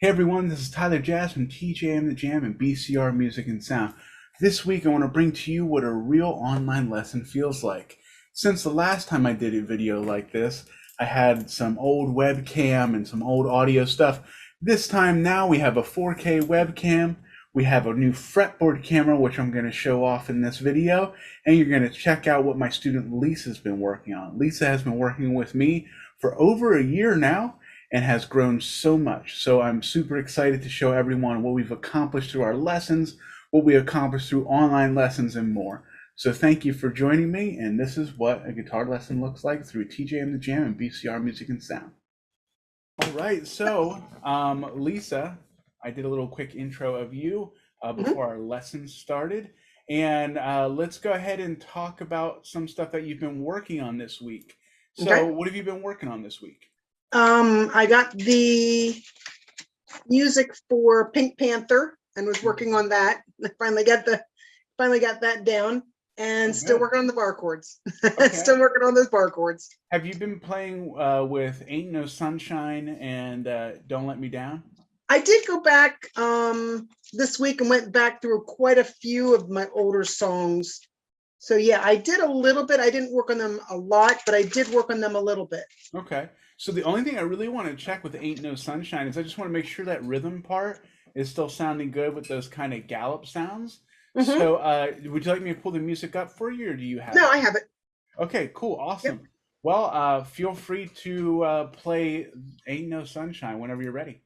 Hey everyone, this is Tyler Jazz from TJM The Jam and BCR Music and Sound. This week I want to bring to you what a real online lesson feels like. Since the last time I did a video like this, I had some old webcam and some old audio stuff. This time now we have a 4K webcam, we have a new fretboard camera which I'm going to show off in this video, and you're going to check out what my student Lisa's been working on. Lisa has been working with me for over a year now and has grown so much. So I'm super excited to show everyone what we've accomplished through our lessons, what we accomplished through online lessons, and more. So thank you for joining me, and this is what a guitar lesson looks like through TJM The Jam and BCR Music and Sound. All right, so Lisa, I did a little quick intro of you Mhm. before our lesson started, and let's go ahead and talk about some stuff that you've been working on this week. So Okay. what have you been working on this week? I got the music for Pink Panther and was working on that. I finally got that down Oh, and still good. working on the bar chords. Okay. Still working on those bar chords. Have you been playing with Ain't No Sunshine and Don't Let Me Down? I did go back this week and went back through quite a few of my older songs. So yeah, I did a little bit. I didn't work on them a lot, but I did work on them a little bit. Okay. So the only thing I really want to check with Ain't No Sunshine is I just want to make sure that rhythm part is still sounding good with those kind of gallop sounds. Hmm. So would you like me to pull the music up for you or do you have No, it? I have it. Okay, cool, Yep. awesome. Well, feel free to play Ain't No Sunshine whenever you're ready.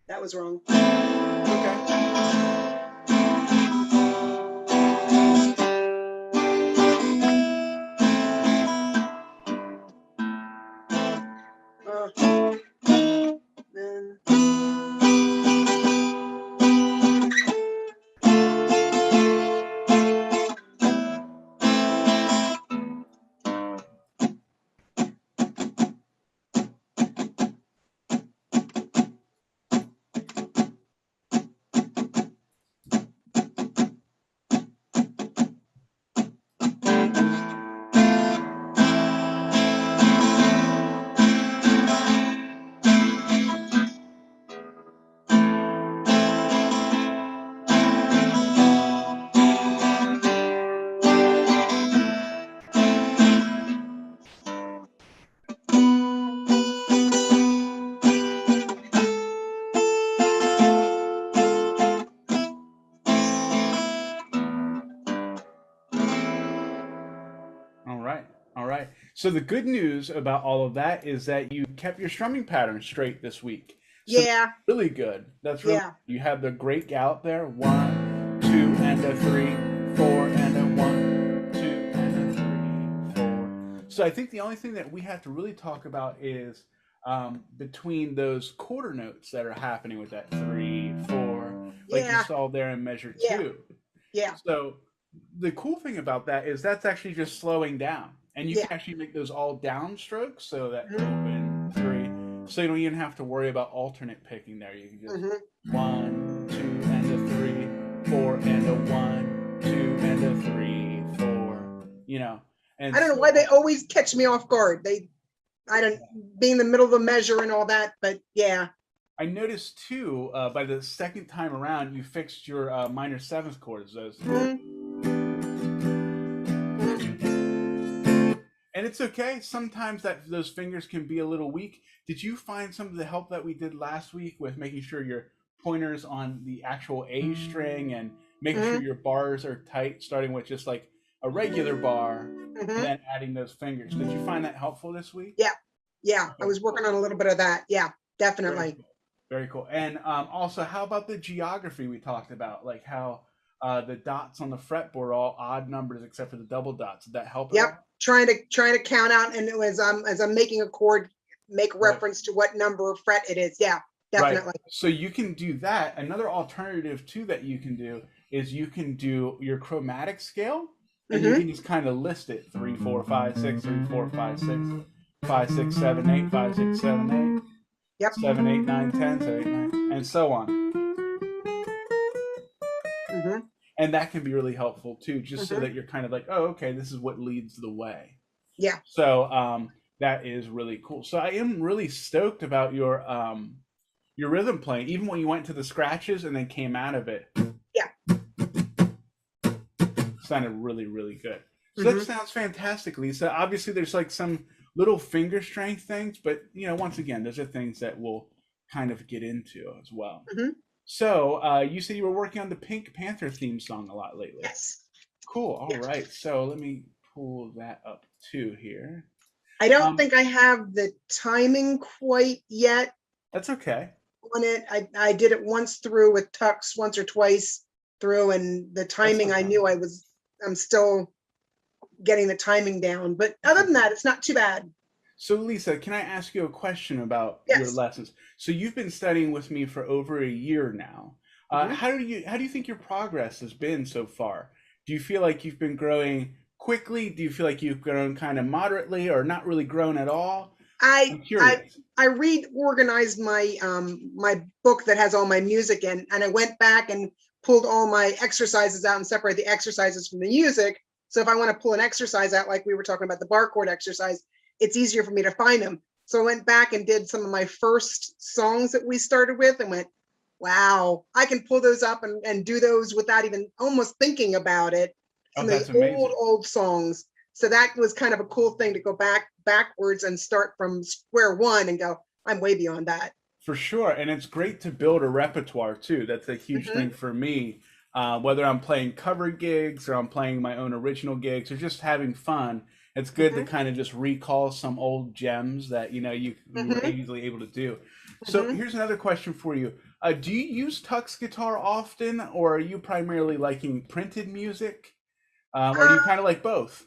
That was wrong. It's okay. Uh, then All right. All right. So the good news about all of that is that you kept your strumming pattern straight this week. So that's yeah, really good. That's really yeah. you have the great gallop there. One, two, and a three, four, and a one, two, and a three, four. So I think the only thing that we have to really talk about is between those quarter notes that are happening with that three, four, like you Yeah, saw there in measure yeah, two. yeah, So the cool thing about that is that's actually just slowing down. And you yeah. can actually make those all down strokes so that Hmm. open three. So you don't even have to worry about alternate picking there. You can just Hmm. one, two, and a three, four, and a one, two, and a three, four, And I don't know why so they always catch me off guard. I don't, being in the middle of the measure and all that, but yeah. I noticed too, by the second time around, you fixed your minor seventh chords. Those Hmm. Hmm. And it's okay. Sometimes that those fingers can be a little weak. Did you find some of the help that we did last week with making sure your pointers on the actual A string and making sure Hmm. your bars are tight, starting with just like a regular bar and Hmm. then adding those fingers? Did you find that helpful this week? Yeah, yeah. I Okay, was working cool. on a little bit of that. Yeah, Very definitely. cool. Very cool. And also, how about the geography we talked about? Like how the dots on the fretboard are all odd numbers except for the double dots. Did that help at Yep. all? Trying to count out, and it was as I'm making a chord, make Right. reference to what number of fret it is. Yeah, Right. definitely. So you can do that. Another alternative too that you can do is you can do your chromatic scale and you Hmm. can just kind of list it 3, 4, 5, 6, 3, 4, 5, 6, 5, 6, 7, 8, 5, 6, 7, 8, Yep. 7, 8, 9, 10, so 8, 9, and so on. Hmm. And that can be really helpful too, just so Hmm. that you're kind of like, oh, okay, this is what leads the way. Yeah. So that is really cool. So I am really stoked about your rhythm playing, even when you went to the scratches and then came out of it, Yeah. sounded really, really good. So that Hmm. sounds fantastic, Lisa. Obviously, there's like some little finger strength things, but once again, those are things that we'll kind of get into as well. Hmm. So you said you were working on the Pink Panther theme song a lot lately. Yes. Cool. All Yeah. right. So let me pull that up too here. I don't Um, think I have the timing quite yet that's okay. on it. I did it once through with Tux, once or twice through, and the That's no timing I problem. knew I'm still getting the timing down. But That's other than okay. that, it's not too bad. So Lisa, can I ask you a question about your Yes. lessons? So you've been studying with me for over a year now. Hmm. How do you think your progress has been so far? Do you feel like you've been growing quickly? Do you feel like you've grown kind of moderately or not really grown at all? I I'm I curious. I reorganized my book that has all my music in, and I went back and pulled all my exercises out and separated the exercises from the music. So if I want to pull an exercise out, like we were talking about the bar chord exercise, it's easier for me to find them. So I went back and did some of my first songs that we started with and went, wow, I can pull those up and do those without even almost thinking about it. Oh, Some of the that's old, amazing. old songs. So that was kind of a cool thing to go backwards and start from square one and go, I'm way beyond that. For sure, and it's great to build a repertoire too. That's a huge Hmm. thing for me. Whether I'm playing cover gigs or I'm playing my own original gigs or just having fun, it's good to Hmm. kind of just recall some old gems that you were Hmm. easily able to do. So Hmm. here's another question for you. Do you use Tux guitar often, or are you primarily liking printed music, or do you Uh, kind of like both?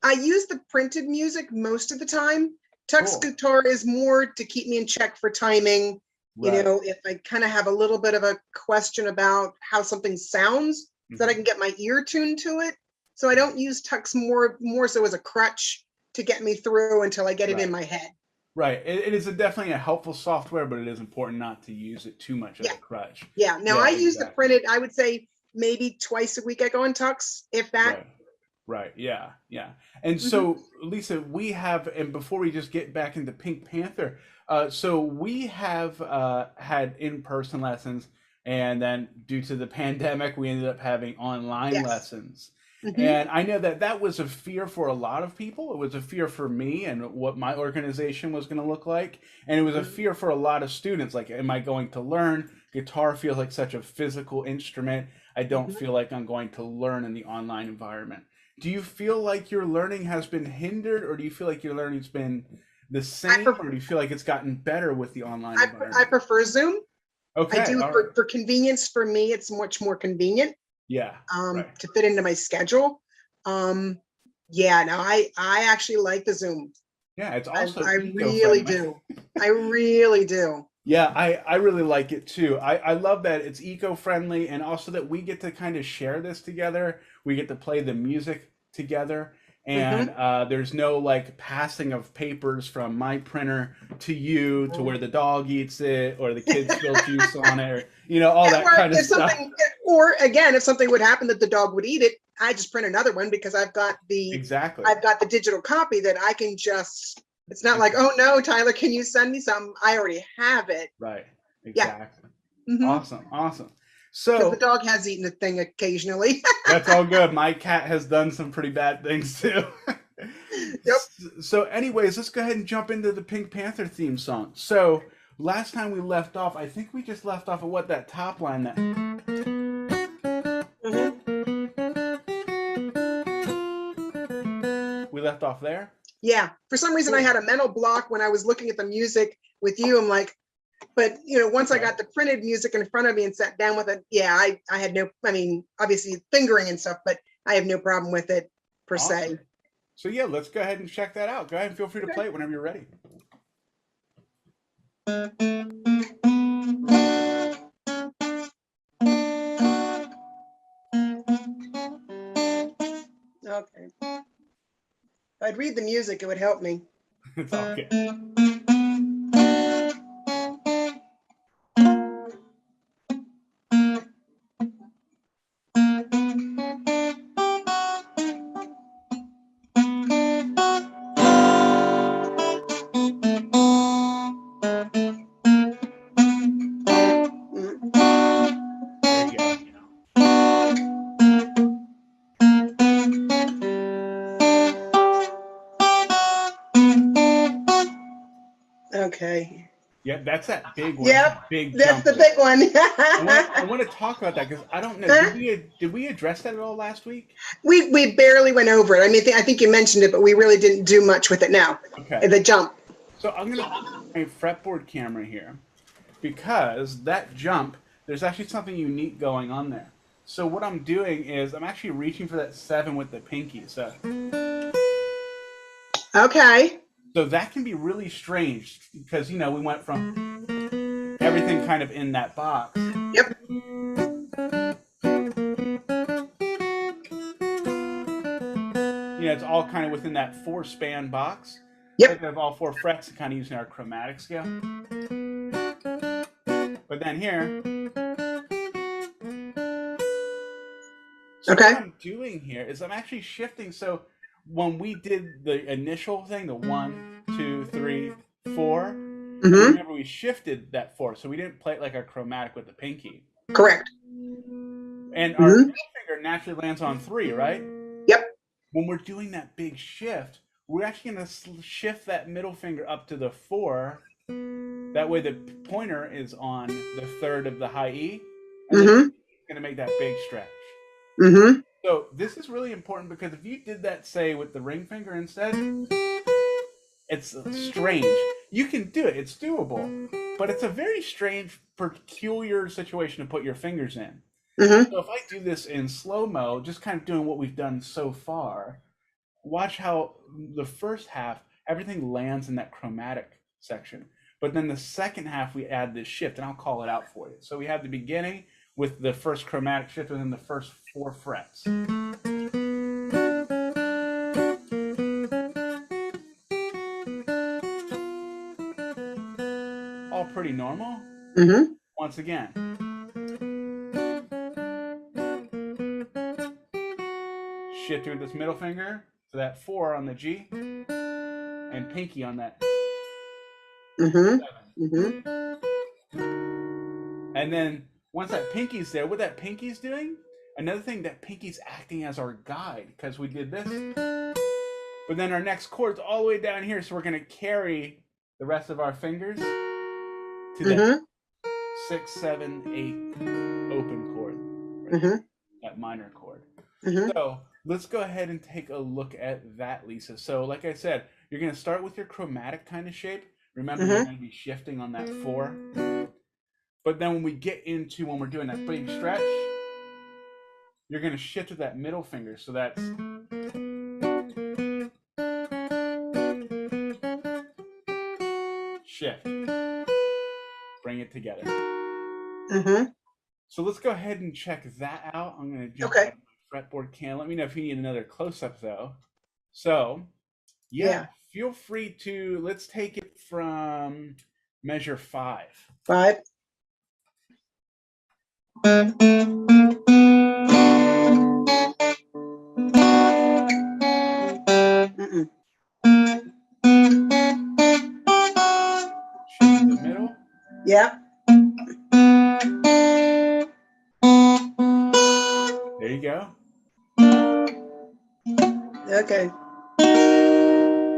I use the printed music most of the time. Tux Cool. guitar is more to keep me in check for timing. Right. If I kind of have a little bit of a question about how something sounds, so that I Mhm. can get my ear tuned to it. So I don't use Tux more so as a crutch to get me through until I get it in Right. my head. Right. It is definitely a helpful software, but it is important not to use it too much as Yeah. a crutch. Yeah. Now Yeah, I use the exactly. printed, I would say maybe twice a week I go on Tux, if that. Right. Right. Yeah. Yeah. And Hmm. so, Lisa, we have, and before we just get back into Pink Panther, so we have had in-person lessons, and then due to the pandemic, we ended up having online Yes. lessons. Hmm. And I know that that was a fear for a lot of people. It was a fear for me and what my organization was going to look like. And it was a Hmm. fear for a lot of students. Like, am I going to learn? Guitar feels like such a physical instrument. I don't Hmm. feel like I'm going to learn in the online environment. Do you feel like your learning has been hindered, or do you feel like your learning's been the I same, or prefer do you feel like it's gotten better with the online I environment? prefer Zoom. I Okay, do all right. for convenience. For me, it's much more convenient Yeah, right. to fit into my schedule. Um, yeah, no, I actually like the Zoom. Yeah, it's also I really eco-friendly. do. I really do. Yeah, I really like it too. I love that it's eco-friendly and also that we get to kind of share this together. We get to play the music together, and Hmm. there's no like passing of papers from my printer to you to where the dog eats it or the kids spill juice on it or all Yeah, that or kind of if stuff. something, or again, if something would happen that the dog would eat it, I just print another one because Exactly. I've got the digital copy that I can just. It's not like, Ex- oh no, Tyler, can you send me some? I already have it. Right. Yeah. Exactly. Hmm. Awesome. Awesome. Because the So dog has eaten a thing occasionally. that's all good. My cat has done some pretty bad things too. Yep. So, anyways, let's go ahead and jump into the Pink Panther theme song. So, last time we left off, I think we just left off of what that top line that Hmm. we left off there. Yeah. For some reason, I Cool. had a mental block when I was looking at the music with you. I'm like, but once I Okay. got the printed music in front of me and sat down with it, yeah, I had no, I mean, obviously fingering and stuff, but I have no problem with it per se. Awesome. So yeah, let's go ahead and check that out. Go ahead and feel free to Okay. play it whenever you're ready. Okay. If I'd read the music, it would help me. It's all good. Okay. Okay. Yeah, that's that big one. That's Yep, a big that's jump the there. big one. I want to talk about that because I don't know. Huh? Did we address that at all last week? We barely went over it. I mean, I think you mentioned it, but we really didn't do much with it now. Okay. The jump. So I'm gonna put my fretboard camera here because that jump, there's actually something unique going on there. So what I'm doing is I'm actually reaching for that 7 with the pinky. Okay. So that can be really strange because we went from everything kind of in that box. Yep. It's all kind of within that 4-span box. Like Yep. we have all 4 frets kind of using our chromatic scale. But then here, so what Okay. I'm doing here is I'm actually shifting. So when we did the initial thing, the 1, 2, 3, 4, and Mm-hmm. remember we shifted that 4, so we didn't play it like a chromatic with the pinky. Correct. And our Mm-hmm. middle finger naturally lands on 3, right? Yep. When we're doing that big shift, we're actually going to shift that middle finger up to the 4. That way the pointer is on the 3rd of the high E, and then Mm-hmm. it's going to make that big stretch. Mm-hmm. So this is really important because if you did that, say, with the ring finger instead, it's strange. You can do it. It's doable. But it's a very strange, peculiar situation to put your fingers in. Mm-hmm. So if I do this in slow-mo, just kind of doing what we've done so far, watch how the first half, everything lands in that chromatic section. But then the second half, we add this shift, and I'll call it out for you. So we have the beginning with the first chromatic shift within the first 4 frets. All pretty normal. Mm-hmm. Once again, shifting with this middle finger to that 4 on the G, and pinky on that Mm-hmm. 7. And then once that pinky's there, what that pinky's doing, another thing, that pinky's acting as our guide because we did this. But then our next chord's all the way down here, so we're going to carry the rest of our fingers to that Mm-hmm. 6, 7, 8 open chord, right? Mm-hmm. That minor chord. Mm-hmm. So let's go ahead and take a look at that, Lisa. So like I said, you're going to start with your chromatic kind of shape. Remember, you're Mm-hmm. going to be shifting on that 4. But then when we get into when we're doing that big stretch, you're going to shift with that middle finger. So that's shift. Bring it together. Mm-hmm. So let's go ahead and check that out. I'm going to jump Okay. out of my fretboard can. Let me know if you need another close-up, though. So, yeah, Yeah. feel free to, let's take it from measure 5. 5. Mm-mm. Shift to the middle. Yep. There you go. Okay.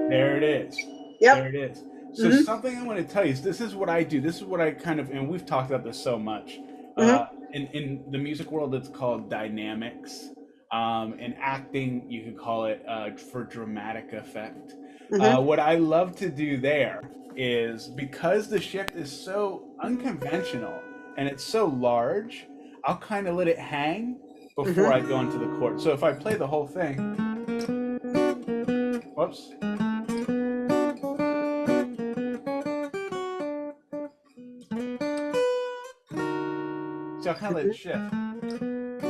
There it is. Yep. There it is. So Mm-hmm. something I want to tell you is this is what I do. This is what I kind of, and we've talked about this so much. Mm-hmm. In the music world, it's called dynamics. In acting, you could call it for dramatic effect. Mm-hmm. What I love to do there is because the shift is so unconventional and it's so large, I'll kind of let it hang before I Mm-hmm. go into the chord. So if I play the whole thing, whoops. So I'll kind of let it shift.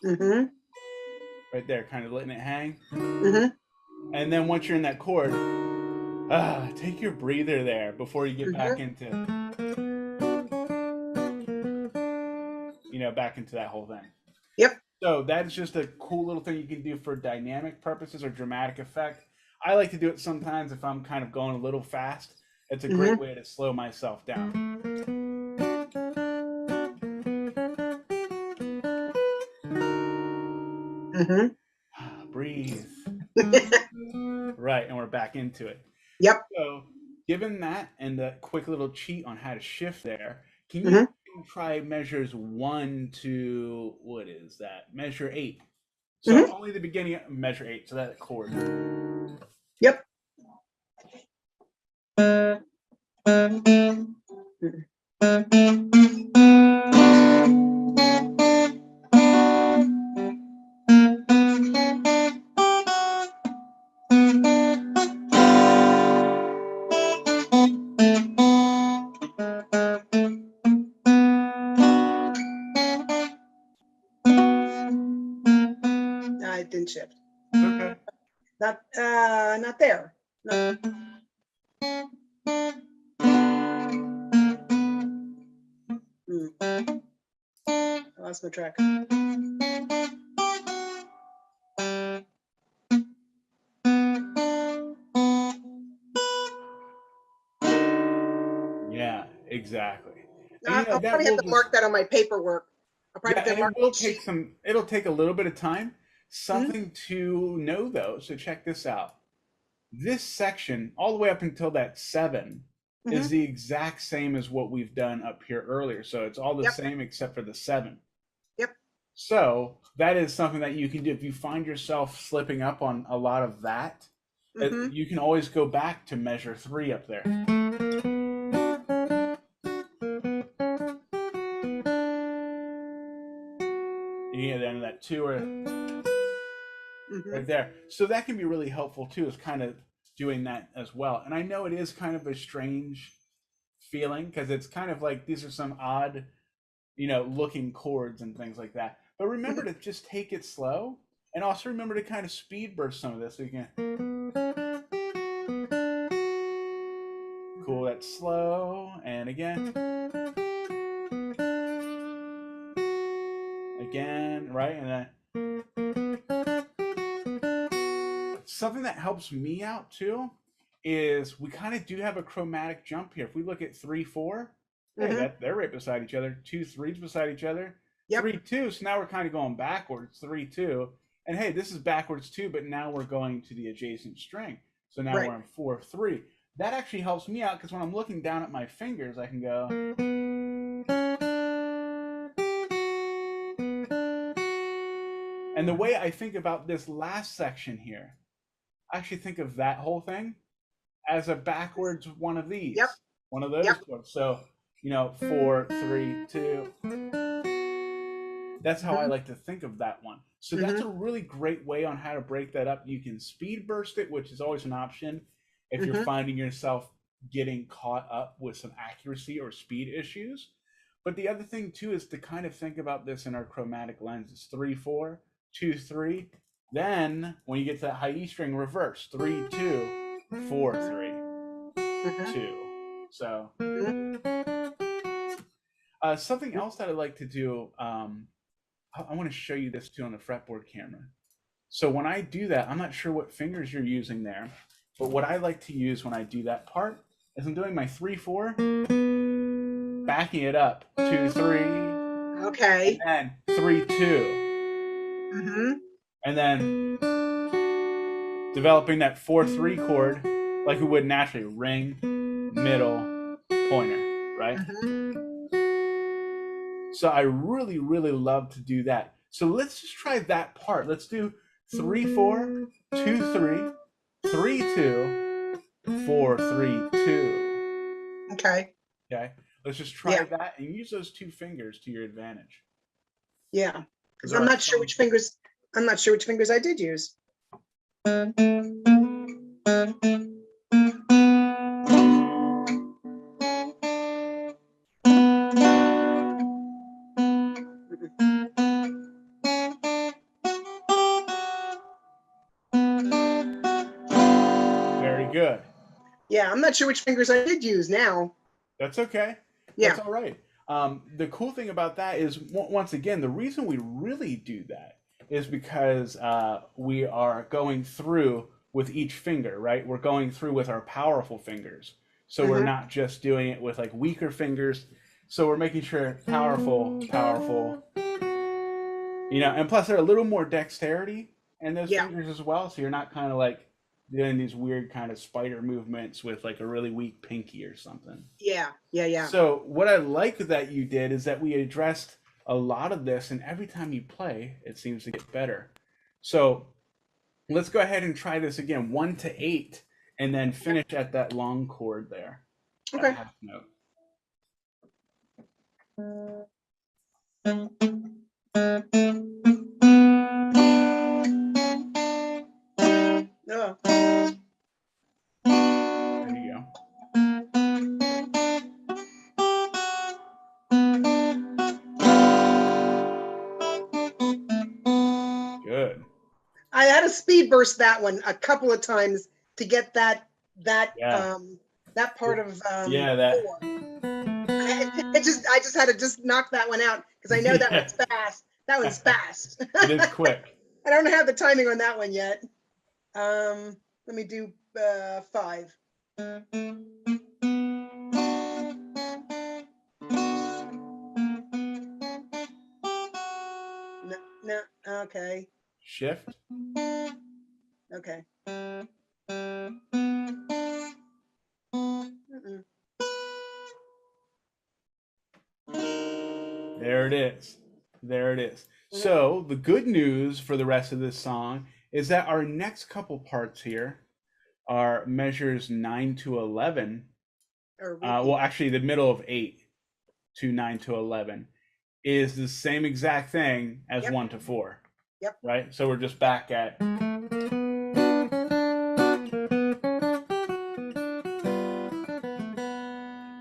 Mm-hmm. Right there, kind of letting it hang. Mm-hmm. And then once you're in that chord, take your breather there before you get back Mm-hmm. into, back into that whole thing. Yep. So that's just a cool little thing you can do for dynamic purposes or dramatic effect. I like to do it sometimes if I'm kind of going a little fast. It's a great Mm-hmm. way to slow myself down. Mm-hmm. Breathe. Right, and we're back into it. Yep. So, given that and the quick little cheat on how to shift there, can you Hmm. try measures 1 to what is that? Measure 8. So Hmm. only the beginning of measure 8. So that chord. Yep. I didn't shift. Okay. Not there. No. I lost my track. Yeah, exactly. And I'll that probably have will to just mark that on my paperwork. I'll yeah, probably have and to mark it will the take sheet. some it'll take a little bit of time. Hmm. Something to know though, so check this out. This section, all the way up until that 7, is Hmm. the exact same as what we've done up here earlier. So it's all the Yep. same except for the 7. Yep. So that is something that you can do if you find yourself slipping up on a lot of that. Hmm. You can always go back to measure 3 up there. You get down to that 2 or Hmm. right there. So that can be really helpful too, is kind of doing that as well. And I know it is kind of a strange feeling because it's kind of like these are some odd, looking chords and things like that. But remember to just take it slow, and also remember to kind of speed burst some of this so you can cool that slow and again, right? And then something that helps me out too is we kind of do have a chromatic jump here. If we look at 3 4, hey, Hmm. they're right beside each other. 2 3's beside each other. Yep. 3 2. So now we're kind of going backwards. 3 2. And hey, this is backwards too, but now we're going to the adjacent string. So now we're Right. on 4 3. That actually helps me out because when I'm looking down at my fingers, I can go. And the way I think about this last section here, I actually think of that whole thing as a backwards one of Yep. these, one of Yep. those chords. So, 4 3 2. That's how I Hmm. like to think of that one. So that's Hmm. a really great way on how to break that up. You can speed burst it, which is always an option if you're Hmm. finding yourself getting caught up with some accuracy or speed issues. But the other thing too is to kind of think about this in our chromatic lenses: 3 4, 2 3. Then when you get to that high E string, reverse: 3 2, 4 3, Hmm. 2. So Hmm. something else that I like to do, I want to show you this too on the fretboard camera. So when I do that, I'm not sure what fingers you're using there, but what I like to use when I do that part is I'm doing my 3 4, backing it up 2 3, and Okay. then 3 2, Hmm. and then developing that 4 3 chord like we would naturally: ring, middle, pointer, right? Hmm. So I really, really love to do that. So let's just try that part. Let's do 3 4, 2 3, 3 2, 4 3 2. Okay. Okay. Let's just try Yeah. that and use those 2 fingers to your advantage. Yeah. Because Because there I'm are not sure some. which fingers. I'm not sure which fingers I did use. Very good. Yeah, I'm not sure which fingers I did use now. That's okay. That's Yeah. all right. The cool thing about that is, once again, the reason we really do that is because we are going through with each finger, right? We're going through with our powerful fingers. So we're Hmm. not just doing it with like weaker fingers. So we're making sure powerful, powerful, and plus they're a little more dexterity and those Yeah. fingers as well, so you're not kind of like doing these weird kind of spider movements with like a really weak pinky or something. Yeah. Yeah. Yeah. So what I like that you did is that we addressed a lot of this, and every time you play, it seems to get better. So let's go ahead and try this again, 1 to 8, and then finish at that long chord there, that Okay. half note. Oh. There you go. Good. I had to speed burst that one a couple of times to get that Yeah. that part of Yeah, that. 4. I just had to just knock that one out because I know that Yeah. one's fast. That one's fast. It is quick. I don't have the timing on that one yet. Let me do 5. No, no, okay, Shift. okay. Mm-mm. There it is. There it is. Mhm. So the good news for the rest of this song is that our next couple parts here are measures 9 to 11. Or Well, actually, the middle of 8 to 9 to 11 is the same exact thing as Yep. 1 to 4, Yep. right? So we're just back at.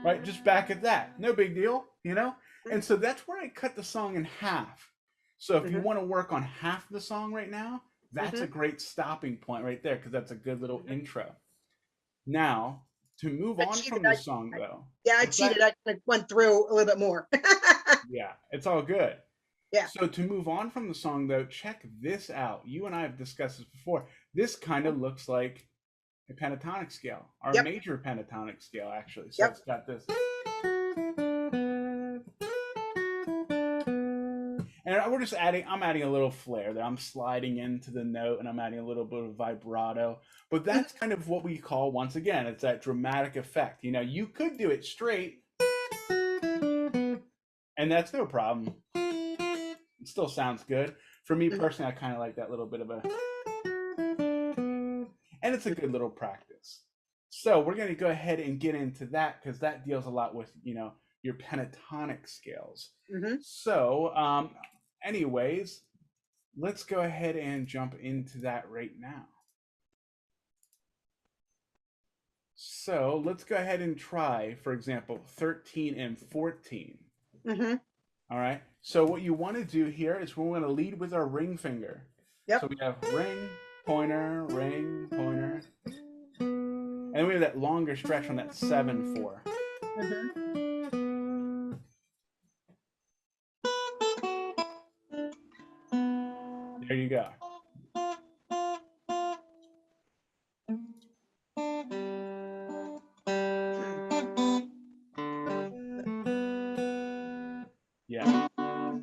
Right, just back at that. No big deal, you know? And so that's where I cut the song in half. So if you Mm-hmm. want to work on half the song right now, that's Mm-hmm. a great stopping point right there because that's a good little Mm-hmm. intro. Now, to move I on cheated. from the song though, Yeah, I what's that? cheated. I went through a little bit more. Yeah, it's all good. Yeah. So to move on from the song though, check this out. You and I have discussed this before. This kind of looks like a pentatonic scale, our Yep. major pentatonic scale actually. So Yep. it's got this. And we're just adding, I'm adding a little flair there. I'm sliding into the note and I'm adding a little bit of vibrato. But Mhm. that's kind of what we call, once again, it's that dramatic effect. You know, you could do it straight, and that's no problem. It still sounds good. For me Mhm. personally, I kind of like that little bit of a, and it's a good little practice. So we're going to go ahead and get into that because that deals a lot with, you know, your pentatonic scales. Mhm. So, anyways, let's go ahead and jump into that right now. So let's go ahead and try, for example, 13 and 14. Mhm. All right. So what you want to do here is we're going to lead with our ring finger. So Yep. we have ring, pointer, and we have that longer stretch on that 7/4. Mhm. There you go. Yeah.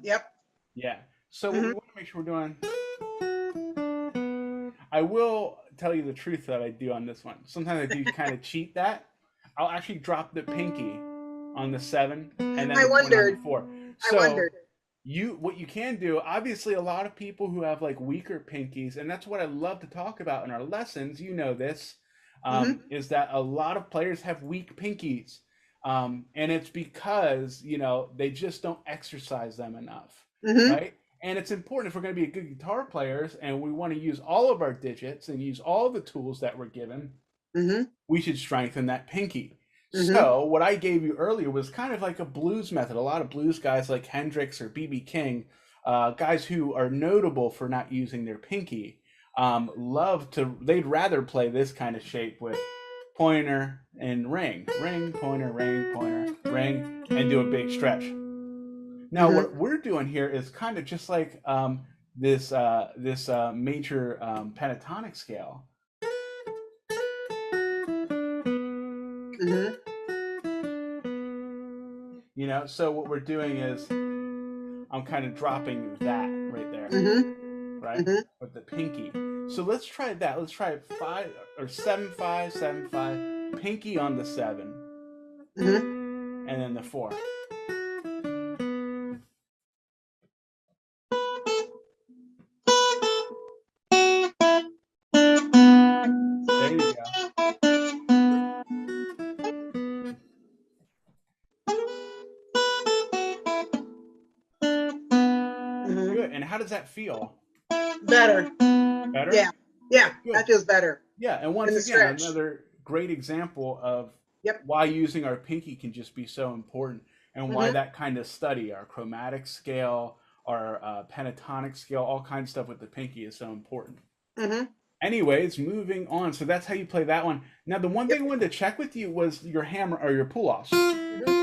Yep. Yeah. So what we Mhm. want to make sure we're doing. I will tell you the truth that I do on this one. Sometimes I do kind of cheat that. I'll actually drop the pinky on the 7 and then I the point on the wondered. 4. I So wondered. what you can do, obviously a lot of people who have like weaker pinkies, and that's what I love to talk about in our lessons, you know this, Mhm. is that a lot of players have weak pinkies. And it's because, you know, they just don't exercise them enough, Mhm. right? And it's important if we're going to be good guitar players and we want to use all of our digits and use all the tools that we're given, Mhm. we should strengthen that pinky. Mhm. So what I gave you earlier was kind of like a blues method. A lot of blues guys like Hendrix or BB King, guys who are notable for not using their pinky, they'd rather play this kind of shape with pointer and ring, pointer, ring, and do a big stretch. Now Mhm. what we're doing here is kind of just like this major pentatonic scale. Mhm. You know, so what we're doing is I'm kind of dropping that right there. Mhm. right? Mhm. With the pinky. So let's try that. Let's try 5 or 7-5, 7-5, pinky on the 7, Mhm. and then the 4. There you go. Mhm. Good. And how does that feel? Better. Better? Yeah. Yeah. Good. That feels better Yeah. And in once the again, stretch. another great example of Yep. why using our pinky can just be so important, and why Mhm. that kind of study, our chromatic scale, our pentatonic scale, all kinds of stuff with the pinky is so important. Mhm. Anyways, moving on. So that's how you play that one. Now, the one Yep. thing I wanted to check with you was your hammer or your pull offs. Mhm.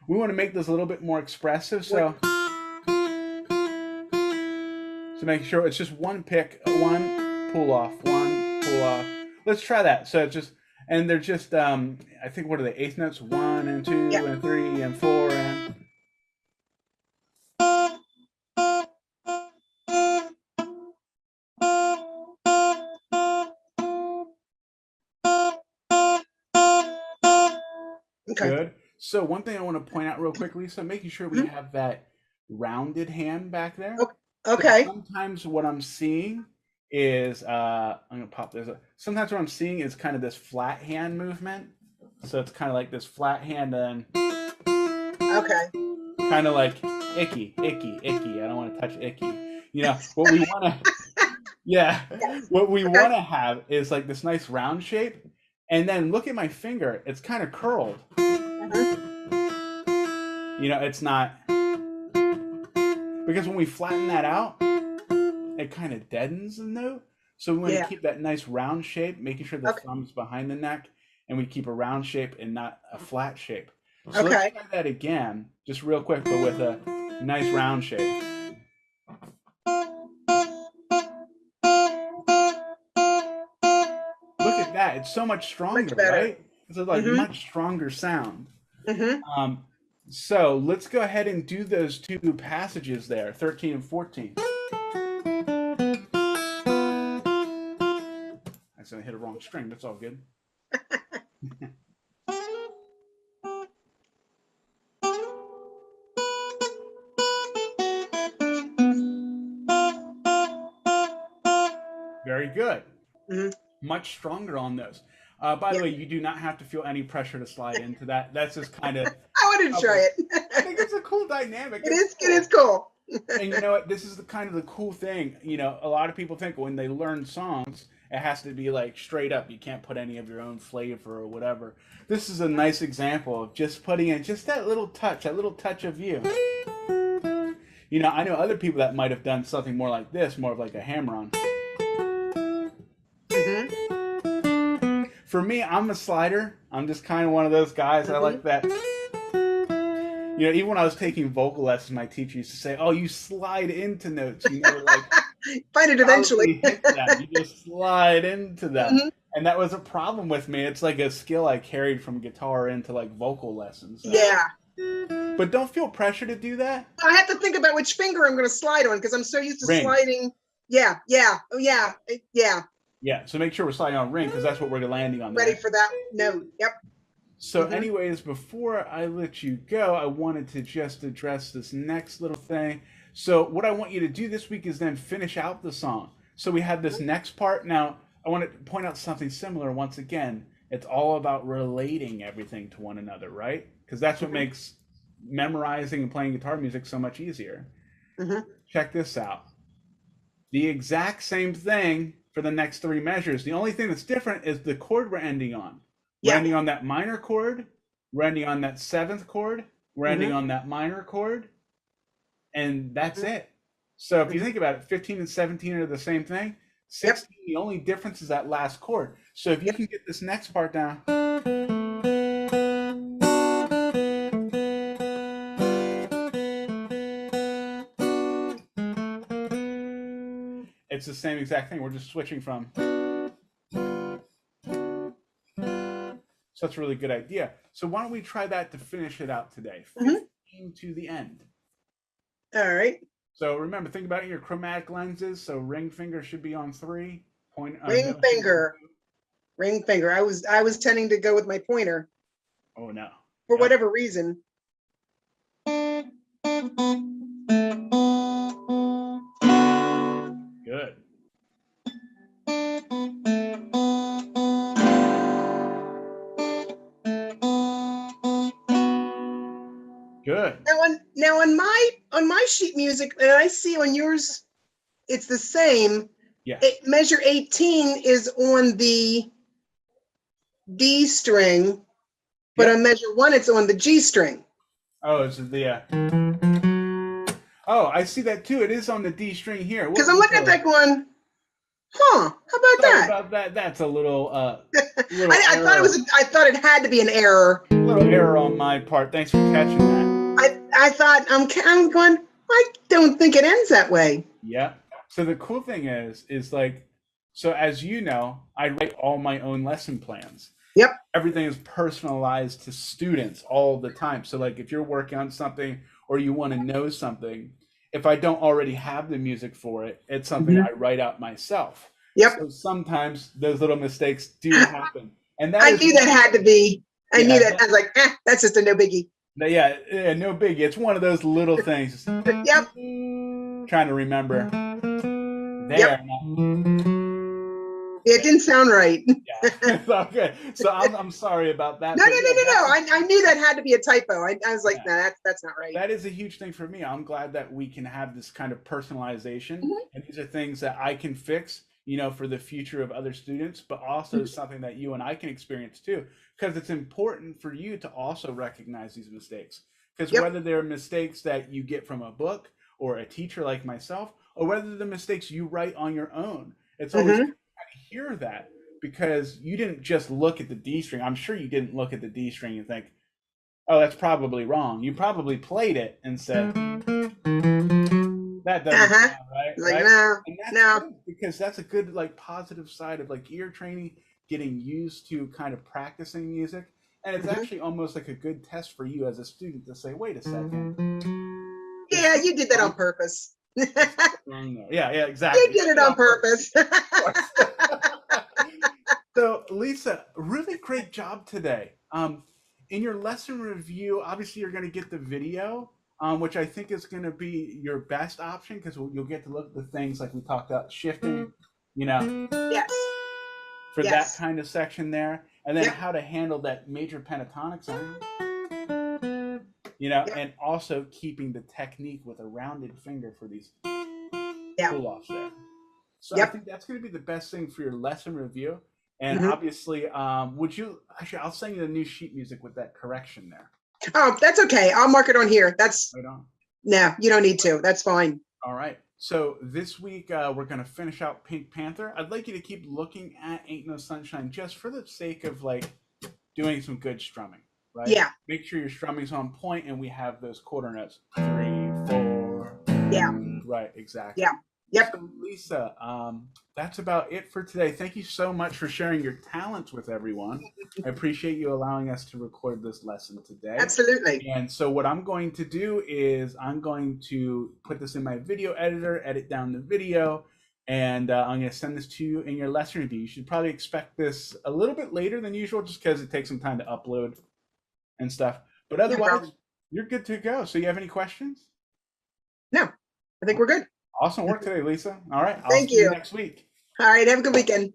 We want to make this a little bit more expressive, What? so make sure it's just one pick, one pull off, one pull off. Let's try that. So it's just, and they're just, I think, what are the eighth notes? 1 and 2 Yeah. and 3 and 4 and. Okay. Good. So one thing I want to point out real quick, Lisa, making sure we Mhm. have that rounded hand back there. O- Because Okay. sometimes what I'm seeing is, I'm gonna pop this. Sometimes what I'm seeing is kind of this flat hand movement. So it's kind of like this flat hand, and Okay. kind of like icky, icky, icky. I don't want to touch icky. You know what we want to, yeah, Yes. what we Okay. want to have is like this nice round shape, and then look at my finger. It's kind of curled. Mhm. You know, it's not, because when we flatten that out, it kind of deadens the note. So we want to Yeah. keep that nice round shape, making sure the Okay. thumb's behind the neck, and we keep a round shape and not a flat shape. So let's Okay. try that again, just real quick, but with a nice round shape. Look at that. It's so much Much stronger, better. right? It's a like Mhm. much stronger sound. Mhm. Um, so let's go ahead and do those two passages there, 13 and 14. I accidentally hit a wrong string. That's all good. Very good. Mhm. Much stronger on those. By the Yeah. way, you do not have to feel any pressure to slide into that. That's just kind of I wanted to try it. I think it's a cool dynamic. It It's is. It is cool. cool. And you know what? This is the kind of the cool thing. You know, a lot of people think when they learn songs, it has to be like straight up. You can't put any of your own flavor or whatever. This is a nice example of just putting in just that little touch of you. You know, I know other people that might have done something more like this, more of like a hammer on. Mhm. For me, I'm a slider. I'm just kind of one of those guys. I like Mhm. that. You know, even when I was taking vocal lessons, my teacher used to say, "Oh, you slide into notes. You never like Find it eventually. solidly hit them. You just slide into them." Mhm. And that was a problem with me. It's like a skill I carried from guitar into like vocal lessons. So. Yeah. But don't feel pressure to do that. I have to think about which finger I'm going to slide on because I'm so used to Ring. sliding. Yeah. Yeah. Oh, yeah. Yeah. Yeah. So make sure we're sliding on ring because that's what we're landing on Ready there. for that note. Yep. So, Mhm. anyways, before I let you go, I wanted to just address this next little thing. So, what I want you to do this week is then finish out the song. So, we have this next part. Now, I want to point out something similar once again. It's all about relating everything to one another, right? Because that's what Mhm. makes memorizing and playing guitar music so much easier. Mhm. Check this out. The exact same thing for the next three measures. The only thing that's different is the chord we're ending on. We're Yeah. ending on that minor chord, we're ending on that seventh chord, we're ending Mhm. on that minor chord, and that's Mhm. it. So if you Mhm. think about it, 15 and 17 are the same thing. Yep. 16, the only difference is that last chord. So if you Yep. can get this next part down, it's the same exact thing. We're just switching from. So that's a really good idea. So why don't we try that to finish it out today? Mhm. 15 to the end. All right. So remember, think about your chromatic lenses. So ring finger should be on 3. Ring Middle finger on finger, ring finger. I was tending to go with my pointer 2. Oh no. for Yep. whatever reason. Good. Good. Now on my sheet music, and I see on yours, it's the same. Yes. Measure 18 is on the D string, but Yep. on measure 1, it's on the G string. Oh, it's the. Oh, I see that too. It is on the D string here. Because I'm looking at that going, huh? How about Sorry that? about that. That's a little little I thought it error. was. I thought it had to be an error. Little error on my part. Thanks for catching that. I thought I'm going. I don't think it ends that way. Yeah. So the cool thing is like, so as you know, I write all my own lesson plans. Yep. Everything is personalized to students all the time. So like if you're working on something or you want to know something, if I don't already have the music for it, it's something I write out myself. Yep. So sometimes those little mistakes do happen. And that I is knew that had to be. I knew yeah, that. I was like, that's just a no biggie. yeah, no biggie. It's one of those little things. Yep. Trying to remember. Yep. There. It didn't sound right. Yeah. Okay. So I'm sorry about that. No, no, But no, yeah, no, no. I knew that had to be a typo. I was like, yeah, no, that's not right. that is a huge thing for me. I'm glad that we can have this kind of personalization, and these are things that I can fix, for the future of other students, but also something that you and I can experience too, because it's important for you to also recognize these mistakes. Because Yep. whether they're mistakes that you get from a book or a teacher like myself, or whether the mistakes you write on your own, it's always good Mm-hmm. to hear that because you didn't just look at the D string. I'm sure you didn't look at the D string and think, oh, that's probably wrong. You probably played it and said, that doesn't Uh-huh. sound right, Like, right? no, And that's no. good because that's a good like positive side of like ear training, getting used to kind of practicing music. And it's Mm-hmm. actually almost like a good test for you as a student to say, wait a second, there's Yeah, something you did that on wrong. purpose. You There's something wrong there. Yeah, exactly. did I it did it on on purpose. purpose. Of course. So, Lisa, really great job today. In your lesson review, obviously you're going to get the video, which I think is going to be your best option because you'll get to look at the things like we talked about shifting, you know, Yes. for that Yes. kind of section there, and then Yep. how to handle that major pentatonic sound, Yep. and also keeping the technique with a rounded finger for these Yeah. pull offs there. So I Yep. think that's going to be the best thing for your lesson review. And Mm-hmm. obviously, would you actually? I'll send you the new sheet music with that correction there. Oh, that's okay. I'll mark it on here. That's Right on. no, you don't need to. That's fine. All right. So this week we're going to finish out Pink Panther. I'd like you to keep looking at Ain't No Sunshine just for the sake of like doing some good strumming, right? Yeah. Make sure your strumming's on point and we have those quarter notes. 3, 4. Yeah. Right, exactly. Yeah. Yep. So Lisa, that's about it for today. Thank you so much for sharing your talents with everyone. I appreciate you allowing us to record this lesson today. Absolutely. And so what I'm going to do is I'm going to put this in my video editor, edit down the video, and I'm going to send this to you in your lesson review. You should probably expect this a little bit later than usual just because it takes some time to upload and stuff. But No otherwise, problem. you're good to go. So you have any questions? No, I think we're good. Awesome work today, Lisa. All right. I'll Thank see you you. next week. All right. Have a good weekend.